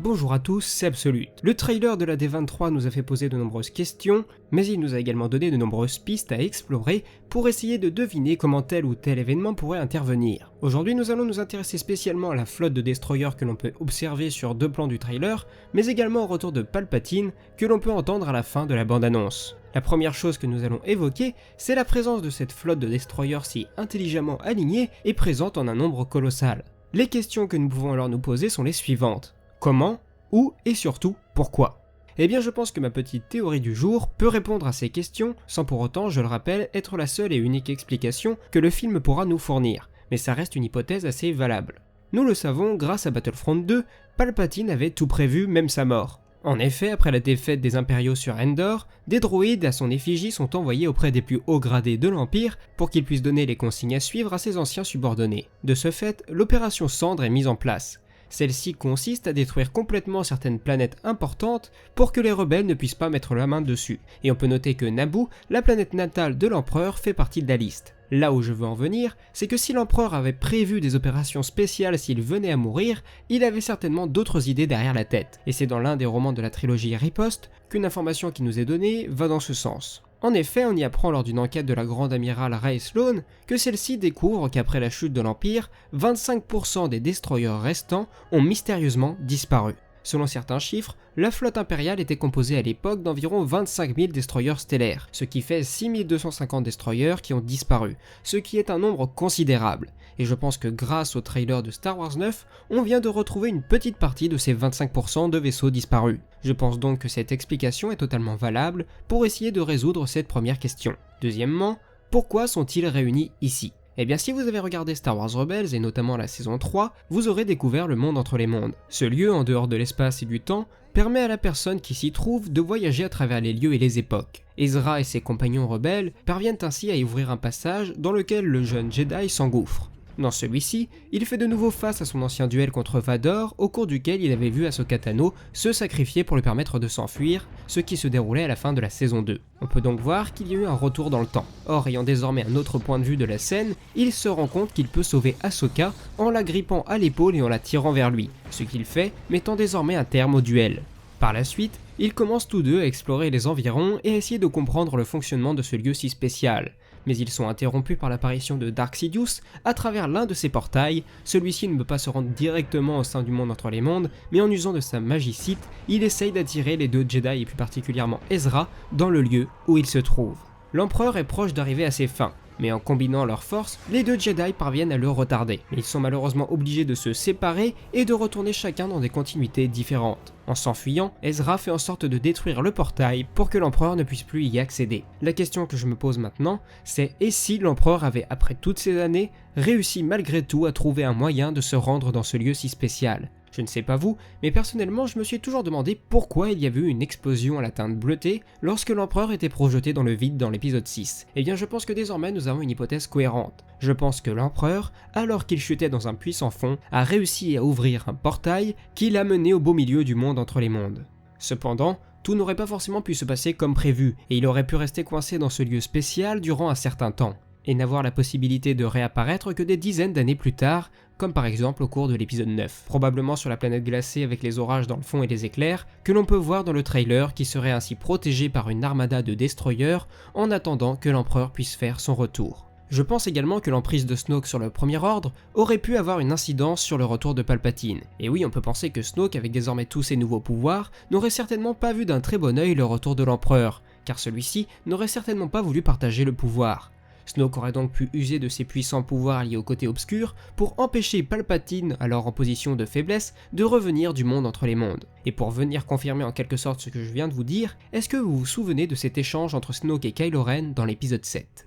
Bonjour à tous, c'est Absolute. Le trailer de la D23 nous a fait poser de nombreuses questions, mais il nous a également donné de nombreuses pistes à explorer pour essayer de deviner comment tel ou tel événement pourrait intervenir. Aujourd'hui, nous allons nous intéresser spécialement à la flotte de destroyers que l'on peut observer sur deux plans du trailer, mais également au retour de Palpatine que l'on peut entendre à la fin de la bande-annonce. La première chose que nous allons évoquer, c'est la présence de cette flotte de destroyers si intelligemment alignée et présente en un nombre colossal. Les questions que nous pouvons alors nous poser sont les suivantes. Comment, où et surtout pourquoi? Eh bien je pense que ma petite théorie du jour peut répondre à ces questions sans pour autant, je le rappelle, être la seule et unique explication que le film pourra nous fournir, mais ça reste une hypothèse assez valable. Nous le savons, grâce à Battlefront 2, Palpatine avait tout prévu, même sa mort. En effet, après la défaite des Impériaux sur Endor, des droïdes à son effigie sont envoyés auprès des plus hauts gradés de l'Empire pour qu'ils puissent donner les consignes à suivre à ses anciens subordonnés. De ce fait, l'opération Cendre est mise en place. Celle-ci consiste à détruire complètement certaines planètes importantes pour que les rebelles ne puissent pas mettre la main dessus. Et on peut noter que Naboo, la planète natale de l'empereur, fait partie de la liste. Là où je veux en venir, c'est que si l'empereur avait prévu des opérations spéciales s'il venait à mourir, il avait certainement d'autres idées derrière la tête. Et c'est dans l'un des romans de la trilogie Riposte qu'une information qui nous est donnée va dans ce sens. En effet, on y apprend lors d'une enquête de la grande amirale Rae Sloane que celle-ci découvre qu'après la chute de l'Empire, 25% des destroyers restants ont mystérieusement disparu. Selon certains chiffres, la flotte impériale était composée à l'époque d'environ 25 000 destroyers stellaires, ce qui fait 6 250 destroyers qui ont disparu, ce qui est un nombre considérable. Et je pense que grâce au trailer de Star Wars 9, on vient de retrouver une petite partie de ces 25% de vaisseaux disparus. Je pense donc que cette explication est totalement valable pour essayer de résoudre cette première question. Deuxièmement, pourquoi sont-ils réunis ici ? Eh bien si vous avez regardé Star Wars Rebels et notamment la saison 3, vous aurez découvert le monde entre les mondes. Ce lieu, en dehors de l'espace et du temps, permet à la personne qui s'y trouve de voyager à travers les lieux et les époques. Ezra et ses compagnons rebelles parviennent ainsi à y ouvrir un passage dans lequel le jeune Jedi s'engouffre. Dans celui-ci, il fait de nouveau face à son ancien duel contre Vador, au cours duquel il avait vu Ahsoka Tano se sacrifier pour lui permettre de s'enfuir, ce qui se déroulait à la fin de la saison 2. On peut donc voir qu'il y a eu un retour dans le temps. Or, ayant désormais un autre point de vue de la scène, il se rend compte qu'il peut sauver Ahsoka en la grippant à l'épaule et en la tirant vers lui, ce qu'il fait, mettant désormais un terme au duel. Par la suite, ils commencent tous deux à explorer les environs et à essayer de comprendre le fonctionnement de ce lieu si spécial. Mais ils sont interrompus par l'apparition de Dark Sidious à travers l'un de ses portails. Celui-ci ne peut pas se rendre directement au sein du monde entre les mondes, mais en usant de sa magicite, il essaye d'attirer les deux Jedi et plus particulièrement Ezra dans le lieu où il se trouve. L'empereur est proche d'arriver à ses fins, mais en combinant leurs forces, les deux Jedi parviennent à le retarder. Ils sont malheureusement obligés de se séparer et de retourner chacun dans des continuités différentes. En s'enfuyant, Ezra fait en sorte de détruire le portail pour que l'empereur ne puisse plus y accéder. La question que je me pose maintenant, c'est et si l'empereur avait, après toutes ces années, réussi malgré tout à trouver un moyen de se rendre dans ce lieu si spécial ? Je ne sais pas vous, mais personnellement je me suis toujours demandé pourquoi il y avait eu une explosion à la teinte bleutée lorsque l'empereur était projeté dans le vide dans l'épisode 6. Eh bien je pense que désormais nous avons une hypothèse cohérente. Je pense que l'empereur, alors qu'il chutait dans un puits sans fond, a réussi à ouvrir un portail qui l'a mené au beau milieu du monde entre les mondes. Cependant, tout n'aurait pas forcément pu se passer comme prévu, et il aurait pu rester coincé dans ce lieu spécial durant un certain temps, et n'avoir la possibilité de réapparaître que des dizaines d'années plus tard, comme par exemple au cours de l'épisode 9, probablement sur la planète glacée avec les orages dans le fond et les éclairs, que l'on peut voir dans le trailer qui serait ainsi protégé par une armada de destroyers en attendant que l'empereur puisse faire son retour. Je pense également que l'emprise de Snoke sur le Premier Ordre aurait pu avoir une incidence sur le retour de Palpatine. Et oui, on peut penser que Snoke, avec désormais tous ses nouveaux pouvoirs, n'aurait certainement pas vu d'un très bon œil le retour de l'empereur, car celui-ci n'aurait certainement pas voulu partager le pouvoir. Snoke aurait donc pu user de ses puissants pouvoirs liés au côté obscur pour empêcher Palpatine, alors en position de faiblesse, de revenir du monde entre les mondes. Et pour venir confirmer en quelque sorte ce que je viens de vous dire, est-ce que vous vous souvenez de cet échange entre Snoke et Kylo Ren dans l'épisode 7 ?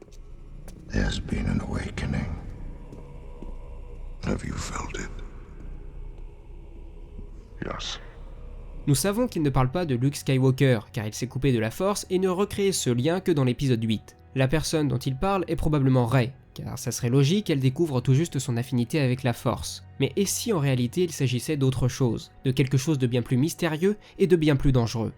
There's been an awakening. Have you felt it? Yes. Nous savons qu'il ne parle pas de Luke Skywalker, car il s'est coupé de la Force et ne recréé ce lien que dans l'épisode 8. La personne dont il parle est probablement Rey, car ça serait logique, elle découvre tout juste son affinité avec la Force. Mais et si en réalité il s'agissait d'autre chose, de quelque chose de bien plus mystérieux et de bien plus dangereux ?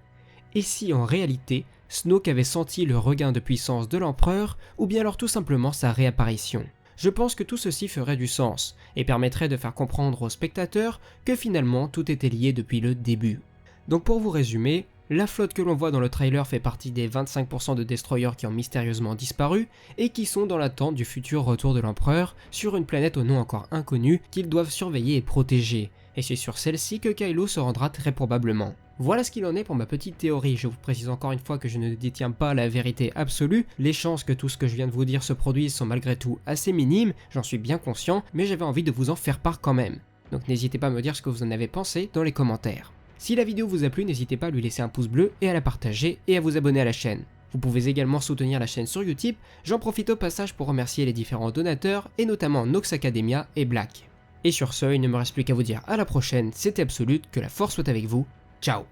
Et si en réalité, Snoke avait senti le regain de puissance de l'Empereur, ou bien alors tout simplement sa réapparition ? Je pense que tout ceci ferait du sens, et permettrait de faire comprendre aux spectateurs que finalement tout était lié depuis le début. Donc pour vous résumer, la flotte que l'on voit dans le trailer fait partie des 25% de destroyers qui ont mystérieusement disparu et qui sont dans l'attente du futur retour de l'empereur sur une planète au nom encore inconnu qu'ils doivent surveiller et protéger, et c'est sur celle-ci que Kylo se rendra très probablement. Voilà ce qu'il en est pour ma petite théorie. Je vous précise encore une fois que je ne détiens pas la vérité absolue, les chances que tout ce que je viens de vous dire se produise sont malgré tout assez minimes, j'en suis bien conscient, mais j'avais envie de vous en faire part quand même. Donc n'hésitez pas à me dire ce que vous en avez pensé dans les commentaires. Si la vidéo vous a plu, n'hésitez pas à lui laisser un pouce bleu et à la partager et à vous abonner à la chaîne. Vous pouvez également soutenir la chaîne sur Utip, j'en profite au passage pour remercier les différents donateurs et notamment Nox Academia et Black. Et sur ce, il ne me reste plus qu'à vous dire à la prochaine, c'était Absolute, que la force soit avec vous, ciao.